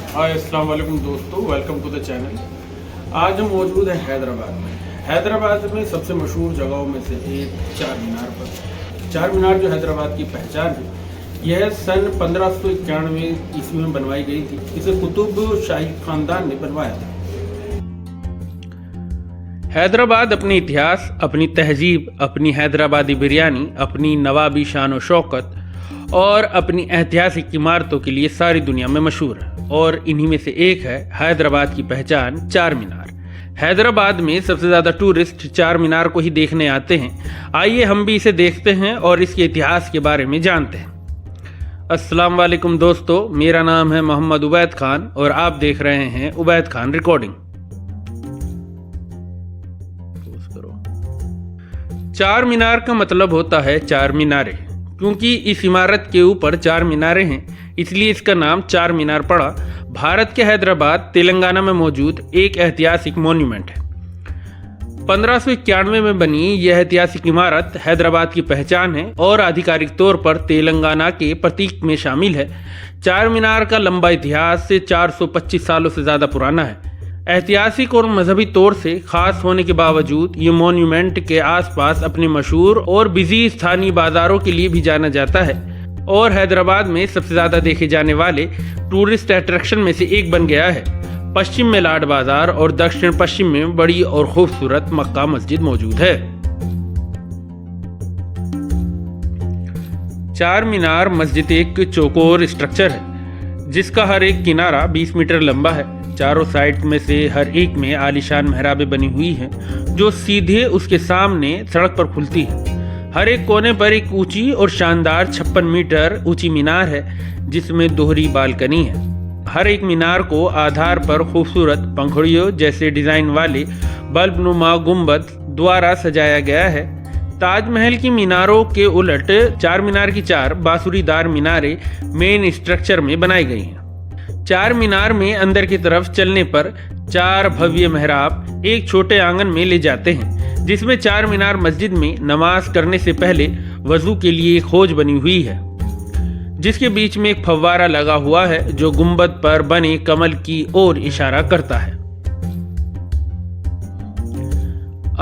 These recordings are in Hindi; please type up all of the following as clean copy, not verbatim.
हाय अस्सलाम वालेकुम दोस्तों, वेलकम टू द चैनल। आज हम मौजूद हैं हैदराबाद में। हैदराबाद में सबसे मशहूर जगहों में से एक चार मीनार पर। चार मीनार जो हैदराबाद की पहचान है, यह सन 1591 ईस्वी में बनवाई गई थी। इसे कुतुब शाही खानदान ने बनवाया था। हैदराबाद अपने इतिहास, अपनी तहजीब, अपनी हैदराबादी बिरयानी, अपनी नवाबी शान व शौकत और अपनी ऐतिहासिक इमारतों के लिए सारी दुनिया में मशहूर है। और इन्हीं में से एक है हैदराबाद की पहचान चार मीनार। हैदराबाद में सबसे ज़्यादा टूरिस्ट चार मीनार को ही देखने आते हैं। आइए हम भी इसे देखते हैं और इसके इतिहास के बारे में जानते हैं। अस्सलाम वालेकुम दोस्तों, मेरा नाम है मोहम्मद उबैद खान और आप देख रहे हैं उबैद खान रिकॉर्डिंग। चार मीनार का मतलब होता है चार मीनारें। क्योंकि इस इमारत के ऊपर चार मीनारें हैं, इसलिए इसका नाम चार मीनार पड़ा। भारत के हैदराबाद, तेलंगाना में मौजूद एक ऐतिहासिक मॉन्यूमेंट है। 1591 में बनी यह ऐतिहासिक इमारत हैदराबाद की पहचान है और आधिकारिक तौर पर तेलंगाना के प्रतीक में शामिल है। चार मीनार का लंबा इतिहास से 425 सालों से ज़्यादा पुराना है। ऐतिहासिक और मजहबी तौर से खास होने के बावजूद ये मॉन्यूमेंट के आसपास अपने मशहूर और बिजी स्थानीय बाजारों के लिए भी जाना जाता है और हैदराबाद में सबसे ज़्यादा देखे जाने वाले टूरिस्ट अट्रैक्शन में से एक बन गया है। पश्चिम में लाड बाजार और दक्षिण पश्चिम में बड़ी और खूबसूरत मक्का मस्जिद मौजूद है। चार मीनार मस्जिद एक चौकोर स्ट्रक्चर है जिसका हर एक किनारा 20 मीटर लंबा है। चारों साइड में से हर एक में आलीशान मेहराबें बनी हुई हैं जो सीधे उसके सामने सड़क पर खुलती है। हर एक कोने पर एक ऊंची और शानदार 56 मीटर ऊंची मीनार है जिसमें दोहरी बालकनी है। हर एक मीनार को आधार पर खूबसूरत पंखुड़ियों जैसे डिजाइन वाले बल्बनुमा गुंबद द्वारा सजाया गया है। ताजमहल की मीनारों के उलट चार मीनार की चार बांसुरीदार मीनारें मेन स्ट्रक्चर में बनाई गई हैं। चार मीनार में अंदर की तरफ चलने पर चार भव्य मेहराब एक छोटे आंगन में ले जाते हैं जिसमें चार मीनार मस्जिद में नमाज करने से पहले वजू के लिए एक हौज बनी हुई है जिसके बीच में एक फव्वारा लगा हुआ है जो गुंबद पर बने कमल की ओर इशारा करता है।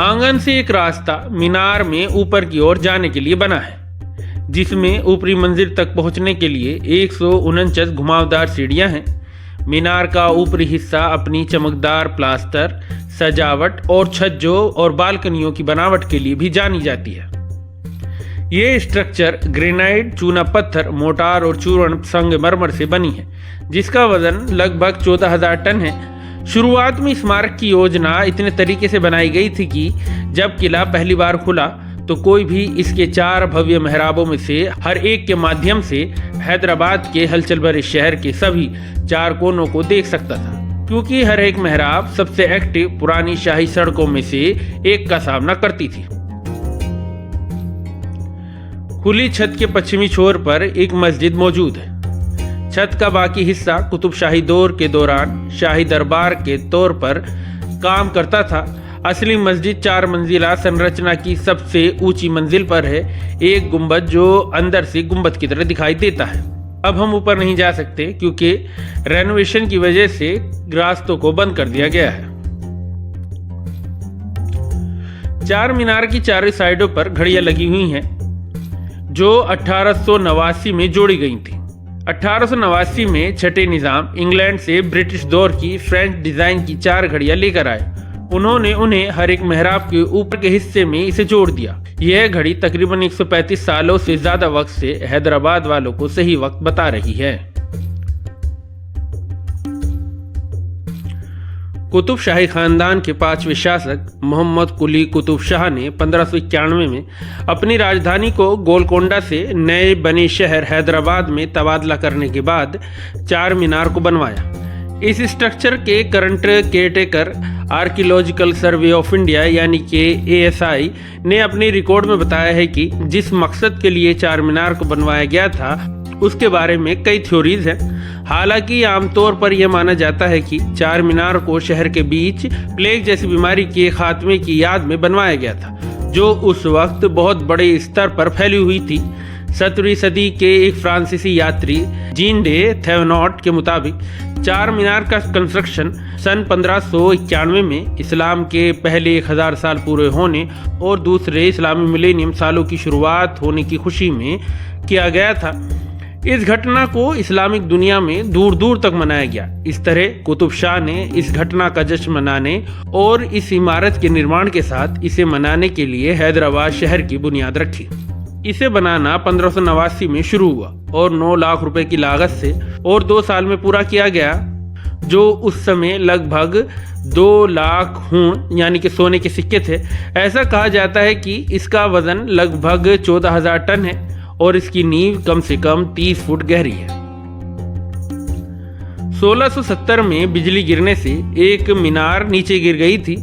आंगन से एक रास्ता मीनार में ऊपर की ओर जाने के लिए बना है जिसमें ऊपरी मंजिल तक पहुंचने के लिए 149 घुमावदार सीढ़ियां हैं। मीनार का ऊपरी हिस्सा अपनी चमकदार प्लास्टर, सजावट और छज्जों और बालकनियों की बनावट के लिए भी जानी जाती है। ये स्ट्रक्चर ग्रेनाइट, चूना पत्थर, मोटार और चूर्ण संगमरमर से बनी है जिसका वजन लगभग 14,000 टन है। शुरुआत में स्मारक की योजना इतने तरीके से बनाई गई थी कि जब किला पहली बार खुला तो कोई भी इसके चार भव्य मेहराबों में से हर एक के माध्यम से हैदराबाद के हलचल भरे शहर के सभी चार कोनों को देख सकता था। क्योंकि हर एक मेहराब सबसे एक्टिव पुरानी शाही सड़कों में से एक का सामना करती थी। खुली छत के पश्चिमी छोर पर एक मस्जिद मौजूद है। छत का बाकी हिस्सा कुतुब शाही दौर के दौरान शाही दरबार के तौर पर काम करता था। असली मस्जिद चार मंजिला संरचना की सबसे ऊंची मंजिल पर है, एक गुंबद जो अंदर से गुंबद की तरह दिखाई देता है। अब हम ऊपर नहीं जा सकते क्योंकि रेनोवेशन की वजह से रास्तों को बंद कर दिया गया है। चार मीनार की चारों साइडों पर घड़ियां लगी हुई हैं जो 1889 में जोड़ी गई थी। 1889 में छठे निजाम इंग्लैंड से ब्रिटिश दौर की फ्रेंच डिजाइन की चार घड़ियां लेकर आए। उन्होंने उन्हें हर एक मेहराब के ऊपर के हिस्से में इसे जोड़ दिया। यह घड़ी तकरीबन 135 सालों से ज्यादा वक्त से हैदराबाद वालों को सही वक्त बता रही है। कुतुब शाही खानदान के 5वें शासक मोहम्मद कुली कुतुब शाह ने 1591 में अपनी राजधानी को गोलकोंडा से नए बने शहर हैदराबाद में तबादला करने के बाद चार मीनार को बनवाया। इस स्ट्रक्चर के current caretaker archaeological survey of India यानी कि ASI ने अपने रिकॉर्ड में बताया है कि जिस मकसद के लिए चार मीनार को बनवाया गया था उसके बारे में कई थ्योरीज हैं। हालांकि आमतौर पर यह माना जाता है कि चार मीनार को शहर के बीच प्लेग जैसी बीमारी के खात्मे की याद में बनवाया गया था जो उस वक्त बहुत बड़े स्तर पर फैली हुई थी। 17वीं सदी के एक फ्रांसीसी यात्री जीन डे थेवेनॉट के मुताबिक चार मीनार का कंस्ट्रक्शन सन 1591 में इस्लाम के पहले 1000 साल पूरे होने और दूसरे इस्लामी मिलेनियम सालों की शुरुआत होने की खुशी में किया गया था। इस घटना को इस्लामिक दुनिया में दूर दूर तक मनाया गया। इस तरह कुतुब शाह ने इस घटना का जश्न मनाने और इस इमारत के निर्माण के साथ इसे मनाने के लिए हैदराबाद शहर की बुनियाद रखी। इसे बनाना 1589 में शुरू हुआ और 9 लाख रुपए की लागत से और 2 साल में पूरा किया गया, जो उस समय लगभग 2 लाख हूण यानी कि सोने के सिक्के थे। ऐसा कहा जाता है कि इसका वजन लगभग 14,000 टन है और इसकी नींव कम से कम 30 फुट गहरी है। 1670 में बिजली गिरने से एक मीनार नीचे गिर गई थी।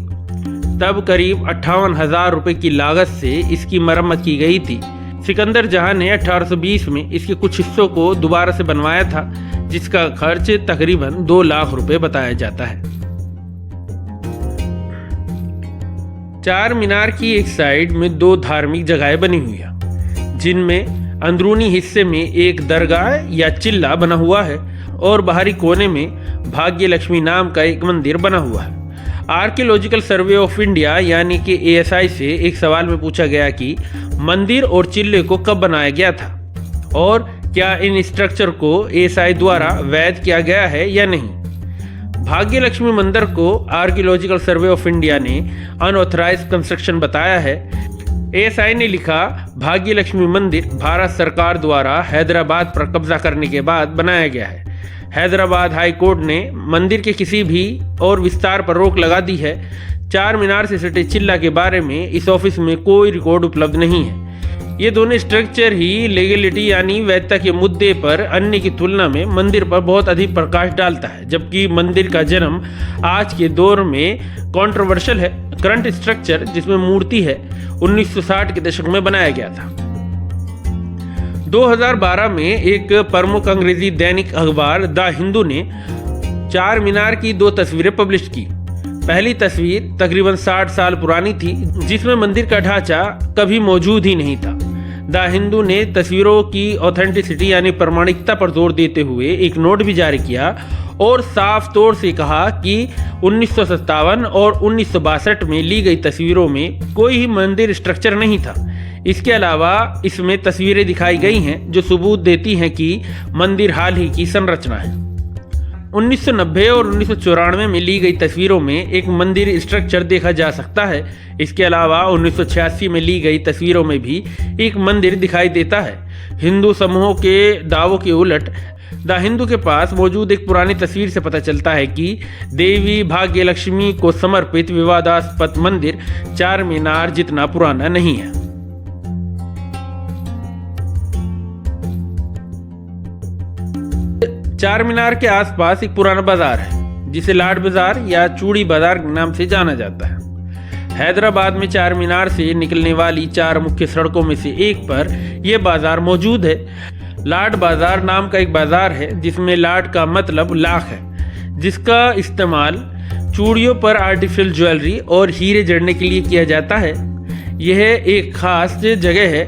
तब करीब 58,000 रुपए की लागत से इसकी मरम्मत की गई थी। सिकंदर जहां ने 1820 में इसके कुछ हिस्सों को दोबारा से बनवाया था, जिसका खर्च तकरीबन 2 लाख रुपए बताया जाता है। चार मीनार की एक साइड में 2 धार्मिक जगहें बनी हुई हैं, जिनमें अंदरूनी हिस्से में एक दरगाह या चिल्ला बना हुआ है और बाहरी कोने में भाग्य लक्ष्मी नाम का एक मंदिर बना हुआ है। आर्कियोलॉजिकल सर्वे ऑफ इंडिया यानी कि ASI से एक सवाल में पूछा गया कि मंदिर और चिल्ले को कब बनाया गया था और क्या इन स्ट्रक्चर को ASI द्वारा वैध किया गया है या नहीं। भाग्य लक्ष्मी मंदिर को आर्कियोलॉजिकल सर्वे ऑफ इंडिया ने अनऑथराइज्ड कंस्ट्रक्शन बताया है। ASI ने लिखा, भाग्य लक्ष्मी मंदिर भारत सरकार द्वारा हैदराबाद पर कब्जा करने के बाद बनाया गया है। हैदराबाद हाई कोर्ट ने मंदिर के किसी भी और विस्तार पर रोक लगा दी है। चार मीनार से सटे चिल्ला के बारे में इस ऑफिस में कोई रिकॉर्ड उपलब्ध नहीं है। ये दोनों स्ट्रक्चर ही लीगलिटी यानी वैधता के मुद्दे पर अन्य की तुलना में मंदिर पर बहुत अधिक प्रकाश डालता है, जबकि मंदिर का जन्म आज के दौर में कंट्रोवर्शियल है। करंट स्ट्रक्चर जिसमें मूर्ति है 1960 के दशक में बनाया गया था। 2012 में एक प्रमुख अंग्रेजी दैनिक अखबार द हिंदू ने चार मीनार की 2 तस्वीरें पब्लिश की। पहली तस्वीर तकरीबन 60 साल पुरानी थी, जिसमें मंदिर का ढांचा कभी मौजूद ही नहीं था। द हिंदू ने तस्वीरों की ऑथेंटिसिटी यानी प्रमाणिकता पर जोर देते हुए एक नोट भी जारी किया और साफ तौर से कहा कि 1957 और 1962 में ली गई तस्वीरों में कोई ही मंदिर स्ट्रक्चर नहीं था। इसके अलावा इसमें तस्वीरें दिखाई गई हैं जो सबूत देती हैं कि मंदिर हाल ही की संरचना है। 1990 और 1994 में ली गई तस्वीरों में एक मंदिर स्ट्रक्चर देखा जा सकता है। इसके अलावा 1986 में ली गई तस्वीरों में भी एक मंदिर दिखाई देता है। हिंदू समूहों के दावों के उलट द हिंदू के पास मौजूद एक पुरानी तस्वीर से पता चलता है कि देवी भाग्य लक्ष्मी को समर्पित विवादास्पद मंदिर चार मीनार जितना पुराना नहीं है। चार मीनार के आसपास एक पुराना बाजार है जिसे लाड बाजार या चूड़ी बाजार के नाम से जाना जाता है। हैदराबाद में चार मीनार से निकलने वाली 4 मुख्य सड़कों में से एक पर यह बाजार मौजूद है। लाड बाजार नाम का एक बाजार है जिसमें लाड का मतलब लाख है, जिसका इस्तेमाल चूड़ियों पर आर्टिफिशियल ज्वेलरी और हीरे जड़ने के लिए किया जाता है। यह एक खास जगह है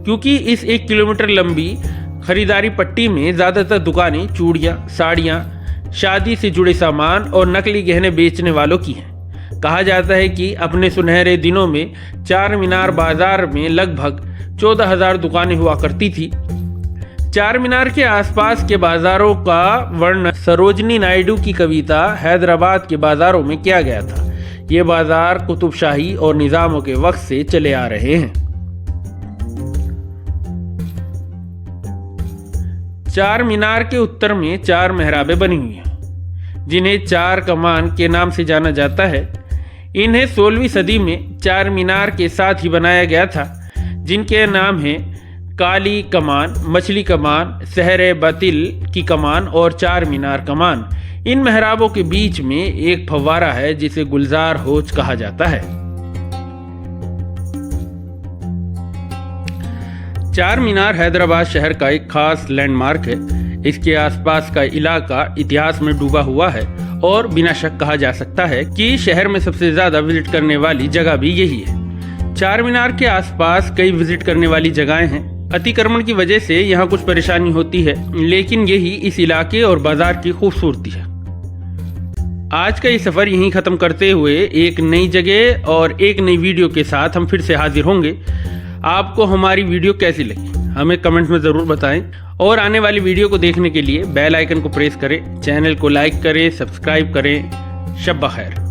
क्योंकि इस 1 किलोमीटर लंबी खरीदारी पट्टी में ज़्यादातर दुकानें चूड़ियाँ, साड़ियाँ, शादी से जुड़े सामान और नकली गहने बेचने वालों की हैं। कहा जाता है कि अपने सुनहरे दिनों में चार मीनार बाजार में लगभग 14,000 दुकानें हुआ करती थी। चार मीनार के आसपास के बाजारों का वर्णन सरोजनी नायडू की कविता हैदराबाद के बाजारों में किया गया था। ये बाजार कुतुबशाही और निज़ामों के वक्त से चले आ रहे हैं। चार मीनार के उत्तर में 4 मेहराबें बनी हुई हैं, जिन्हें चार कमान के नाम से जाना जाता है। इन्हें 16वीं सदी में चार मीनार के साथ ही बनाया गया था, जिनके नाम हैं काली कमान, मछली कमान, सहरे बातिल की कमान और चार मीनार कमान। इन मेहराबों के बीच में एक फव्वारा है जिसे गुलजार होज कहा जाता है। चार मीनार हैदराबाद शहर का एक खास लैंडमार्क है। इसके आसपास का इलाका इतिहास में डूबा हुआ है और बिना शक कहा जा सकता है कि शहर में सबसे ज्यादा विजिट करने वाली जगह भी यही है। चार मीनार के आसपास कई विजिट करने वाली जगहें हैं। अतिक्रमण की वजह से यहाँ कुछ परेशानी होती है, लेकिन यही इस इलाके और बाजार की खूबसूरती है। आज का ये सफ़र यहीं ख़त्म करते हुए एक नई जगह और एक नई वीडियो के साथ हम फिर से हाजिर होंगे। आपको हमारी वीडियो कैसी लगी हमें कमेंट में ज़रूर बताएं और आने वाली वीडियो को देखने के लिए बेल आइकन को प्रेस करें, चैनल को लाइक करें, सब्सक्राइब करें। शब बखैर।